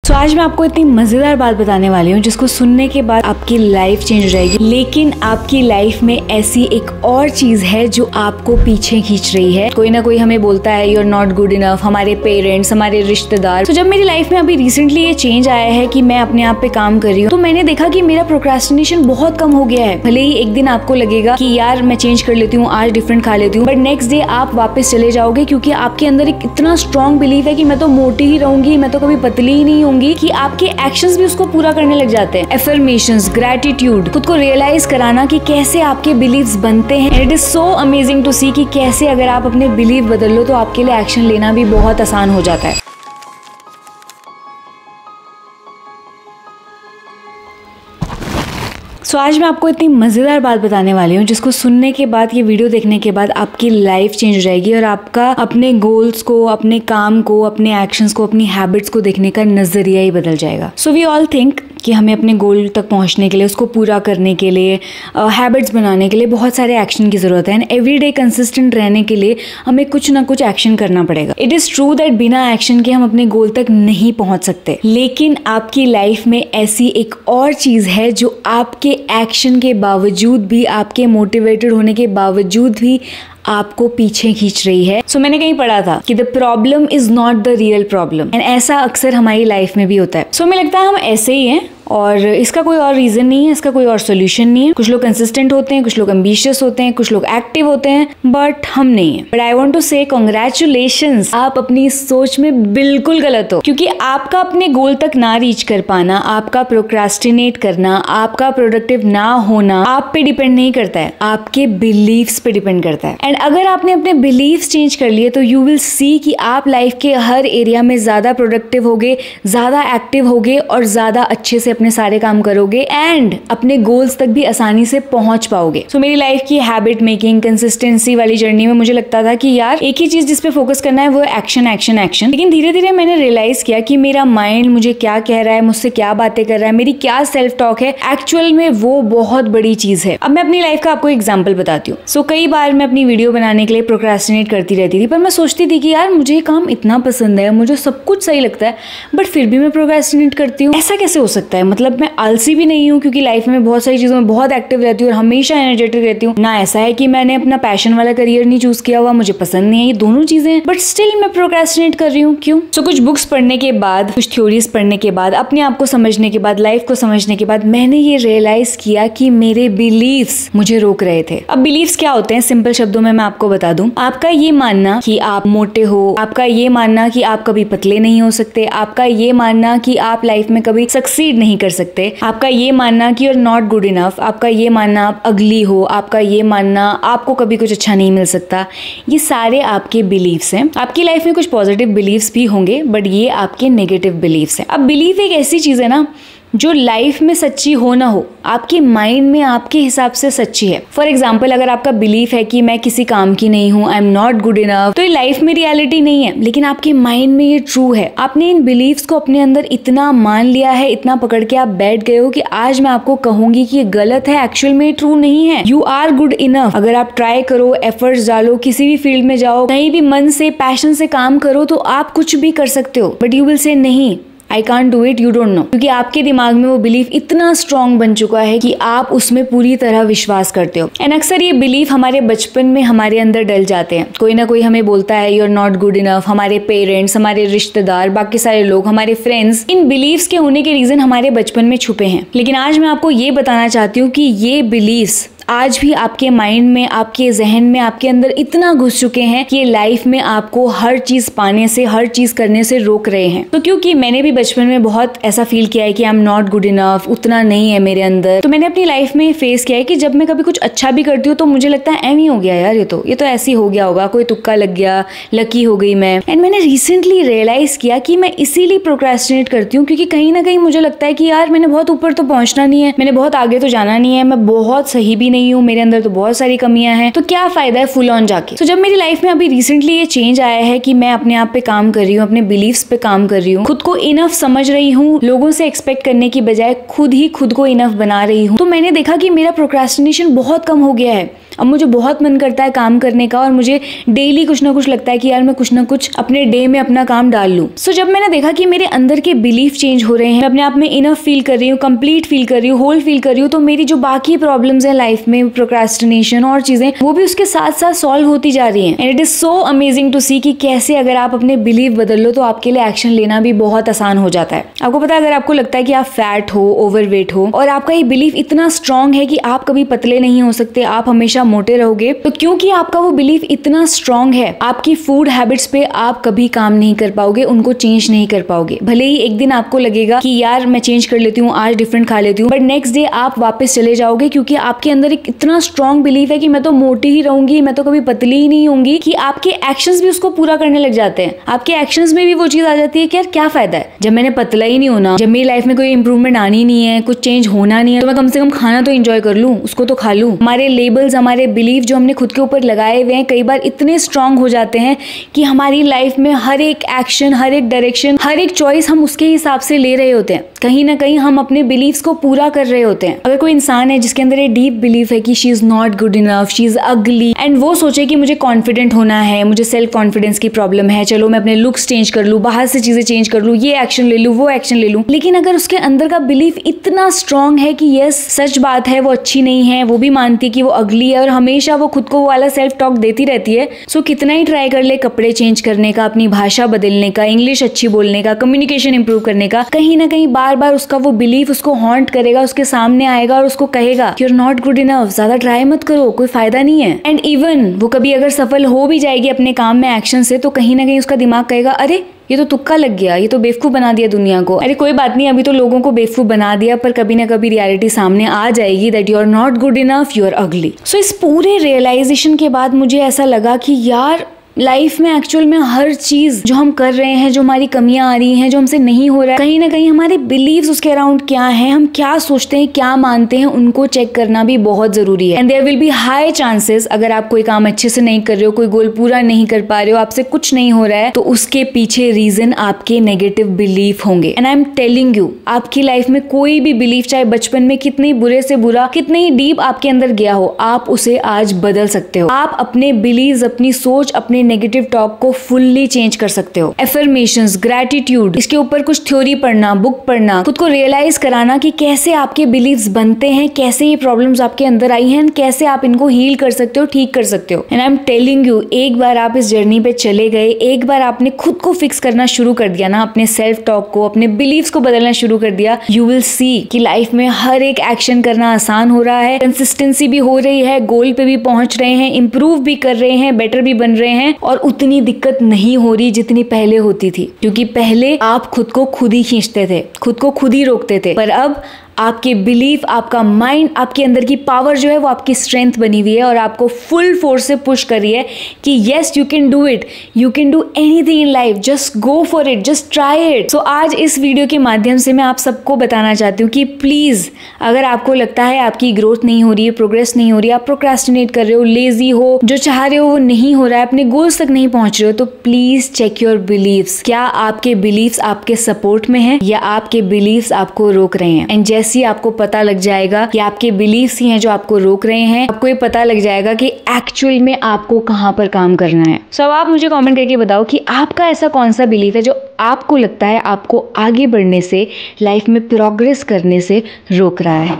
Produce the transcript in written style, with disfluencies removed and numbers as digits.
सो आज मैं आपको इतनी मजेदार बात बताने वाली हूँ जिसको सुनने के बाद आपकी लाइफ चेंज हो जाएगी। लेकिन आपकी लाइफ में ऐसी एक और चीज है जो आपको पीछे खींच रही है। कोई ना कोई हमें बोलता है you are not good enough, हमारे पेरेंट्स, हमारे रिश्तेदार। तो जब मेरी लाइफ में अभी रिसेंटली ये चेंज आया है कि मैं अपने आप पे काम कर रही हूँ, तो मैंने देखा कि मेरा प्रोक्रेस्टिनेशन बहुत कम हो गया है। भले ही एक दिन आपको लगेगा कि यार मैं चेंज कर लेती हूँ, आज डिफरेंट खा लेती हूँ, बट नेक्स्ट डे आप वापस चले जाओगे क्योंकि आपके अंदर एक इतना स्ट्रॉन्ग बिलीफ है कि मैं तो मोटी ही रहूंगी, मैं तो कभी पतली ही नहीं होंगी, कि आपके एक्शंस भी उसको पूरा करने लग जाते हैं। एफर्मेशंस, ग्रेटिट्यूड, खुद को रियलाइज कराना कि कैसे आपके बिलीव्स बनते हैं। It is so amazing to see कि कैसे अगर आप अपने बिलीव बदल लो तो आपके लिए एक्शन लेना भी बहुत आसान हो जाता है। सो आज मैं आपको इतनी मज़ेदार बात बताने वाली हूँ जिसको सुनने के बाद, ये वीडियो देखने के बाद आपकी लाइफ चेंज हो जाएगी और आपका अपने गोल्स को, अपने काम को, अपने एक्शंस को, अपनी हैबिट्स को देखने का नज़रिया ही बदल जाएगा। सो वी ऑल थिंक कि हमें अपने गोल तक पहुंचने के लिए, उसको पूरा करने के लिए, हैबिट्स बनाने के लिए बहुत सारे एक्शन की ज़रूरत है। एंड एवरीडे कंसिस्टेंट रहने के लिए हमें कुछ ना कुछ एक्शन करना पड़ेगा। इट इज़ ट्रू दैट बिना एक्शन के हम अपने गोल तक नहीं पहुंच सकते, लेकिन आपकी लाइफ में ऐसी एक और चीज़ है जो आपके एक्शन के बावजूद भी, आपके मोटिवेटेड होने के बावजूद भी आपको पीछे खींच रही है। सो मैंने कहीं पढ़ा था कि the problem is not the real problem, and ऐसा अक्सर हमारी लाइफ में भी होता है। सो हमें लगता है हम ऐसे ही हैं और इसका कोई और रीजन नहीं है, इसका कोई और सोल्यूशन नहीं है। कुछ लोग कंसिस्टेंट होते हैं, कुछ लोग एम्बिशियस होते हैं, कुछ लोग एक्टिव होते हैं, बट हम नहीं है। बट आई वांट टू से कांग्रेचुलेशंस, आप अपनी इस सोच में बिल्कुल गलत हो, क्योंकि आपका अपने गोल तक ना रीच कर पाना, आपका प्रोक्रास्टिनेट करना, आपका प्रोडक्टिव ना होना आप पे डिपेंड नहीं करता है, आपके बिलीव्स पे डिपेंड करता है। एंड अगर आपने अपने बिलीव्स चेंज कर लिए तो यू विल सी कि आप लाइफ के हर एरिया में ज्यादा प्रोडक्टिव होगे, ज्यादा एक्टिव होगे और ज्यादा अच्छे से अपने सारे काम करोगे एंड अपने गोल्स तक भी आसानी से पहुंच पाओगे। सो मेरी लाइफ की हैबिट मेकिंग, कंसिस्टेंसी वाली जर्नी में मुझे लगता था कि यार एक ही चीज जिस पे फोकस करना है वो एक्शन एक्शन एक्शन। लेकिन धीरे धीरे मैंने रियलाइज किया कि मेरा माइंड मुझे क्या कह रहा है, मुझसे क्या बातें कर रहा है, मेरी क्या सेल्फ टॉक है, एक्चुअल में वो बहुत बड़ी चीज है। अब मैं अपनी लाइफ का आपको एग्जाम्पल बताती हूँ। सो कई बार मैं अपनी वीडियो बनाने के लिए प्रोक्रेस्टिनेट करती रहती थी, पर मैं सोचती थी कि यार मुझे ये काम इतना पसंद है, मुझे सब कुछ सही लगता है, बट फिर भी मैं प्रोक्रेस्टिनेट करती हूँ। ऐसा कैसे हो सकता है? मतलब मैं आलसी भी नहीं हूँ क्योंकि लाइफ में बहुत सारी चीजों में बहुत एक्टिव रहती हूँ और हमेशा एनर्जेटिक रहती हूँ। ना ऐसा है कि मैंने अपना पैशन वाला करियर नहीं चूज किया हुआ, मुझे पसंद नहीं है, ये दोनों चीजें, बट स्टिल मैं प्रोक्रेस्टिनेट कर रही हूँ। क्यों? सो कुछ बुक्स पढ़ने के बाद, कुछ थ्योरीज पढ़ने के बाद, अपने आप को समझने के बाद, लाइफ को समझने के बाद मैंने ये रियलाइज किया कि मेरे बिलीव्स मुझे रोक रहे थे। अब बिलीव्स क्या होते हैं? सिंपल शब्दों में मैं आपको बता दूं, आपका ये मानना कि आप मोटे हो, आपका ये मानना कि आप कभी पतले नहीं हो सकते, आपका ये मानना कि आप लाइफ में कभी सक्सीड नहीं कर सकते, आपका ये मानना कि you are not good enough, आपका ये मानना आप अगली हो, आपका ये मानना आपको कभी कुछ अच्छा नहीं मिल सकता, ये सारे आपके बिलीव्स हैं। आपकी लाइफ में कुछ पॉजिटिव बिलीव्स भी होंगे, बट ये आपके नेगेटिव बिलीव्स हैं। अब बिलीव एक ऐसी चीज है ना जो लाइफ में सच्ची हो ना हो, आपके माइंड में आपके हिसाब से सच्ची है। फॉर एग्जाम्पल, अगर आपका बिलीफ है कि मैं किसी काम की नहीं हूँ, I am not good enough, तो ये लाइफ में रियलिटी नहीं है, लेकिन आपके माइंड में ये ट्रू है। आपने इन बिलीव्स को अपने अंदर इतना मान लिया है, इतना पकड़ के आप बैठ गए हो कि आज मैं आपको कहूंगी कि ये गलत है, एक्चुअल में ट्रू नहीं है। You are good enough. अगर आप ट्राई करो, एफर्ट्स डालो, किसी भी फील्ड में जाओ, कहीं भी मन से, पैशन से काम करो, तो आप कुछ भी कर सकते हो। बट यू विल से नहीं, I can't do it, you don't know, क्योंकि आपके दिमाग में वो बिलीफ इतना स्ट्रॉन्ग बन चुका है कि आप उसमें पूरी तरह विश्वास करते हो। एंड अक्सर ये बिलीफ हमारे बचपन में हमारे अंदर डल जाते हैं। कोई ना कोई हमें बोलता है you are not good enough, हमारे पेरेंट्स, हमारे रिश्तेदार, बाकी सारे लोग, हमारे फ्रेंड्स, इन बिलीव्स के होने के रीजन हमारे बचपन में छुपे हैं। लेकिन आज मैं आपको ये बताना चाहती हूँ कि ये बिलीव्स आज भी आपके माइंड में, आपके जहन में, आपके अंदर इतना घुस चुके हैं कि ये लाइफ में आपको हर चीज पाने से, हर चीज करने से रोक रहे हैं। तो क्योंकि मैंने भी बचपन में बहुत ऐसा फील किया है कि I am not good enough, उतना नहीं है मेरे अंदर, तो मैंने अपनी लाइफ में फेस किया है कि जब मैं कभी कुछ अच्छा भी करती हूँ तो मुझे लगता है एम ही हो गया यार, ये तो ऐसे ही हो गया होगा, कोई तुक्का लग गया, लकी हो गई मैं। एंड मैंने रिसेंटली रियलाइज किया कि मैं इसीलिए प्रोक्रेस्टिनेट करती हूँ, क्योंकि कहीं ना कहीं मुझे लगता है कि यार मैंने बहुत ऊपर तो पहुंचना नहीं है, मैंने बहुत आगे तो जाना नहीं है, मैं बहुत सही भी नहीं हूँ, मेरे अंदर तो बहुत सारी कमियां हैं, तो क्या फायदा है फुल ऑन जाके। तो जब मेरी लाइफ में अभी रिसेंटली ये चेंज आया है कि मैं अपने आप पे काम कर रही हूँ, अपने बिलीव्स पे काम कर रही हूँ, खुद को इनफ समझ रही हूँ, लोगों से एक्सपेक्ट करने की बजाय खुद ही खुद को इनफ बना रही हूँ, तो मैंने देखा कि मेरा प्रोक्रेस्टिनेशन बहुत कम हो गया है। अब मुझे बहुत मन करता है काम करने का और मुझे डेली कुछ ना कुछ लगता है कि यार मैं कुछ ना कुछ अपने डे में अपना काम डाल लूं। सो जब मैंने देखा कि मेरे अंदर के बिलीफ चेंज हो रहे हैं, अपने आप में इनफ फील कर रही हूँ, कंप्लीट फील कर रही हूँ, होल फील कर रही हूँ, तो मेरी जो बाकी प्रॉब्लम्स हैं लाइफ में, प्रोक्रेस्टिनेशन और चीजें, वो भी उसके साथ साथ सॉल्व होती जा रही हैं। And it is so amazing to see कि कैसे अगर आप अपने बिलीफ बदल लो तो आपके लिए एक्शन लेना भी बहुत आसान हो जाता है। आपको पता है, अगर आपको लगता है कि आप फैट हो, ओवरवेट हो और आपका ये बिलीफ इतना स्ट्रांग है कि आप कभी पतले नहीं हो सकते, आप हमेशा मोटे रहोगे, तो क्योंकि आपका वो बिलीफ इतना स्ट्रांग है, आपकी फूड हैबिट्स पे आप कभी काम नहीं कर पाओगे, उनको चेंज नहीं कर पाओगे। भले ही एक दिन आपको लगेगा कि यार मैं चेंज कर लेती हूँ, आज डिफरेंट खा लेती हूँ, बट नेक्स्ट डे आप वापस चले जाओगे क्योंकि आपके अंदर एक इतना स्ट्रांग बिलीफ है कि मैं तो मोटी ही रहूंगी, मैं तो कभी पतली ही नहीं होंगी, कि आपके एक्शंस भी उसको पूरा करने लग जाते हैं। आपके एक्शंस में भी वो चीज आ जाती है कि यार क्या फायदा है, जब मैंने पतला ही नहीं होना, जब मेरी लाइफ में कोई इंप्रूवमेंट आनी नहीं है, कुछ चेंज होना नहीं है, तो मैं कम से कम खाना तो एंजॉय कर लूं, उसको तो खा लूं। हमारे लेबल्स, हमारे बिलीफ जो हमने खुद के ऊपर लगाए हुए हैं, कई बार इतने स्ट्रांग हो जाते हैं कि हमारी लाइफ में हर एक एक्शन, हर एक डायरेक्शन, हर एक चॉइस हम उसके हिसाब से ले रहे होते हैं। कहीं ना कहीं हम अपने बिलीव्स को पूरा कर रहे होते हैं। अगर कोई इंसान है जिसके अंदर एक डीप बिलीफ है कि she is not good enough, she is अगली, एंड वो सोचे कि मुझे कॉन्फिडेंट होना है, मुझे सेल्फ कॉन्फिडेंस की प्रॉब्लम है, चलो मैं अपने लुक्स चेंज कर लूं, बाहर से चीजें चेंज कर लूं, ये एक्शन ले लूं, वो एक्शन ले लूं, लेकिन अगर उसके अंदर का बिलीफ इतना स्ट्रांग है कि यस सच बात है, वो अच्छी नहीं है, वो भी मानती है कि वो अगली है और हमेशा वो खुद को वो वाला सेल्फ टॉक देती रहती है, सो कितना ही ट्राई कर ले कपड़े चेंज करने का, अपनी भाषा बदलने का, इंग्लिश अच्छी बोलने का, कम्युनिकेशन इंप्रूव करने का, कहीं ना कहीं बार बार उसका वो बिलीफ उसको हॉन्ट करेगा, उसके सामने आएगा और उसको कहेगा you are not good enough, ज्यादा ट्राई मत करो, कोई फायदा नहीं है। एंड इवन वो कभी अगर सफल हो भी जाएगी अपने काम में, एक्शन से, तो कहीं ना कहीं उसका दिमाग कहेगा अरे ये तो तुक्का लग गया, ये तो बेवकूफ बना दिया दुनिया को। अरे कोई बात नहीं, अभी तो लोगों को बेवकूफ बना दिया, पर कभी ना कभी रियलिटी सामने आ जाएगी that you are not good enough, you are ugly. So इस पूरे रियलाइजेशन के बाद मुझे ऐसा लगा कि यार लाइफ में एक्चुअल में हर चीज जो हम कर रहे हैं, जो हमारी कमियां आ रही हैं, जो हमसे नहीं हो रहा है, कहीं ना कहीं हमारे बिलीव्स उसके अराउंड क्या हैं, हम क्या सोचते हैं, क्या मानते हैं, उनको चेक करना भी बहुत जरूरी है। And there will be high chances, अगर आप कोई काम अच्छे से नहीं कर रहे हो, कोई गोल पूरा नहीं कर पा रहे हो, आपसे कुछ नहीं हो रहा है, तो उसके पीछे रीजन आपके नेगेटिव बिलीफ होंगे। And I am telling you, आपकी लाइफ में कोई भी बिलीफ, चाहे बचपन में कितनी बुरे से बुरा, कितनी ही डीप आपके अंदर गया हो, आप उसे आज बदल सकते हो। आप अपने बिलीव्स, अपनी सोच, अपने नेगेटिव टॉक को फुल्ली चेंज कर सकते हो। एफर्मेशंस, ग्रैटिट्यूड, इसके ऊपर कुछ थ्योरी पढ़ना, बुक पढ़ना, खुद को रियलाइज कराना कि कैसे आपके बिलीव्स बनते हैं, कैसे ये प्रॉब्लम्स आपके अंदर आई हैं, कैसे आप इनको हील कर सकते हो, ठीक कर सकते हो। And I am telling you, एक बार आप इस जर्नी पे चले गए, एक बार आपने खुद को फिक्स करना शुरू कर दिया ना, अपने सेल्फ टॉक को, अपने बिलीव्स को बदलना शुरू कर दिया, यू विल सी कि लाइफ में हर एक एक्शन करना आसान हो रहा है, कंसिस्टेंसी भी हो रही है, गोल पे भी पहुंच रहे हैं, इंप्रूव भी कर रहे हैं, बेटर भी बन रहे हैं, और उतनी दिक्कत नहीं हो रही जितनी पहले होती थी। क्योंकि पहले आप खुद को खुद ही खींचते थे, खुद को खुद ही रोकते थे, पर अब आपके बिलीफ, आपका माइंड, आपके अंदर की पावर जो है वो आपकी स्ट्रेंथ बनी हुई है और आपको फुल फोर्स से पुश कर रही है कि yes you can do it, you can do anything in life, just go for it, just try it. So आज इस वीडियो के माध्यम से मैं आप सबको बताना चाहती हूँ कि प्लीज, अगर आपको लगता है आपकी ग्रोथ नहीं हो रही है, प्रोग्रेस नहीं हो रही है, आप प्रोक्रेस्टिनेट कर रहे हो, लेजी हो, जो चाह रहे हो वो नहीं हो रहा है, अपने गोल्स तक नहीं पहुंच रहे हो, तो प्लीज चेक योर बिलीव्स। क्या आपके बिलीव्स आपके सपोर्ट में है या आपके बिलीव्स आपको रोक रहे हैं? एंड जैसे आपको पता लग जाएगा कि आपके बिलीफ्स ही हैं जो आपको रोक रहे हैं, आपको ये पता लग जाएगा कि एक्चुअल में आपको कहां पर काम करना है। सो अब आप मुझे कमेंट करके बताओ कि आपका ऐसा कौन सा बिलीफ है जो आपको लगता है आपको आगे बढ़ने से, लाइफ में प्रोग्रेस करने से रोक रहा है।